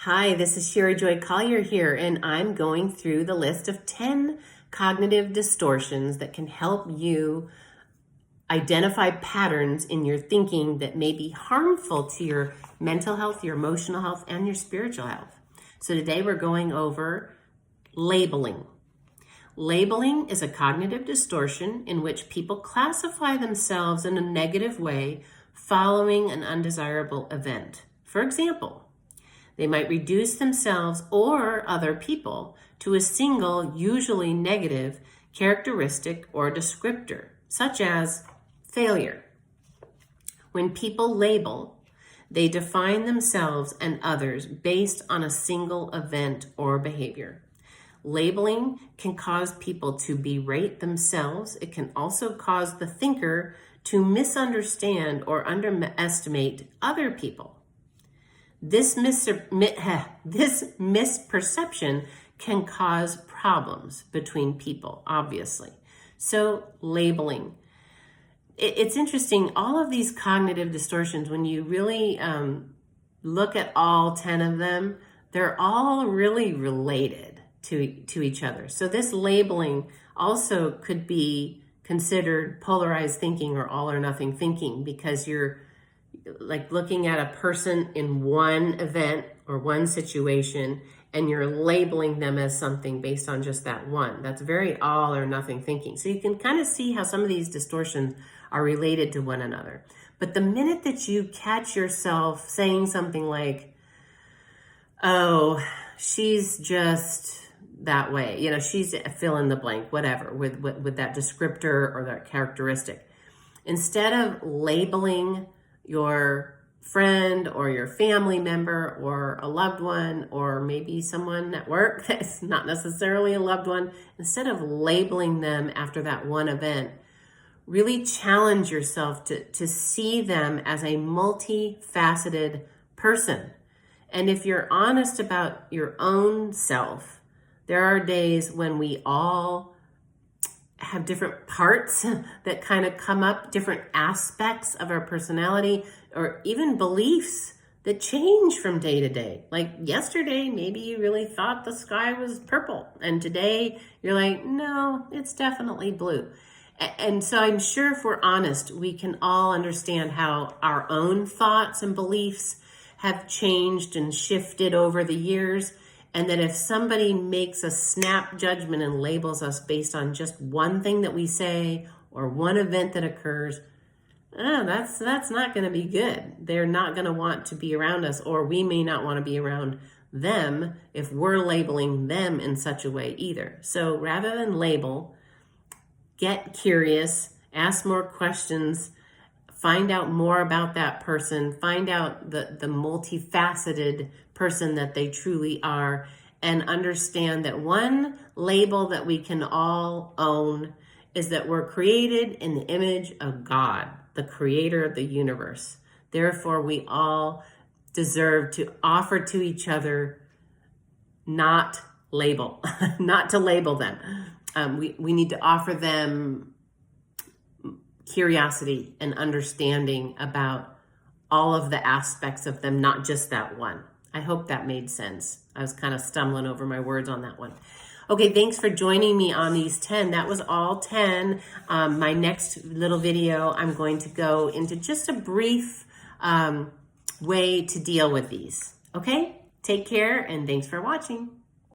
Hi, this is Sherry Joy Collier here, and I'm going through the list of 10 cognitive distortions that can help you identify patterns in your thinking that may be harmful to your mental health, your emotional health, and your spiritual health. So today we're going over labeling. Labeling is a cognitive distortion in which people classify themselves in a negative way following an undesirable event. For example, they might reduce themselves or other people to a single, usually negative, characteristic or descriptor, such as failure. When people label, they define themselves and others based on a single event or behavior. Labeling can cause people to berate themselves. It can also cause the thinker to misunderstand or underestimate other people. This misperception can cause problems between people, obviously. So labeling. It's interesting, all of these cognitive distortions, when you really look at all 10 of them, they're all really related to each other. So this labeling also could be considered polarized thinking or all or nothing thinking, because you're like looking at a person in one event or one situation and you're labeling them as something based on just that one. That's very all or nothing thinking. So you can kind of see how some of these distortions are related to one another. But the minute that you catch yourself saying something like, oh, she's just that way, she's fill in the blank, whatever, with that descriptor or that characteristic, instead of labeling your friend or your family member or a loved one, or maybe someone at work that's not necessarily a loved one, instead of labeling them after that one event, really challenge yourself to see them as a multifaceted person. And if you're honest about your own self, there are days when we all have different parts that kind of come up, different aspects of our personality, or even beliefs that change from day to day. Like yesterday, maybe you really thought the sky was purple, and today you're like, no, it's definitely blue. And so I'm sure if we're honest, we can all understand how our own thoughts and beliefs have changed and shifted over the years. And that if somebody makes a snap judgment and labels us based on just one thing that we say or one event that occurs, that's not going to be good. They're not going to want to be around us, or we may not want to be around them if we're labeling them in such a way either. So rather than label, get curious, ask more questions, find out more about that person, find out the multifaceted person that they truly are, and understand that one label that we can all own is that we're created in the image of God, the creator of the universe. Therefore, we all deserve to offer to each other, not label, not to label them. We need to offer them curiosity and understanding about all of the aspects of them, not just that one. I hope that made sense. I was kind of stumbling over my words on that one. Okay, thanks for joining me on these 10. That was all 10. My next little video, I'm going to go into just a brief way to deal with these. Okay, take care and thanks for watching.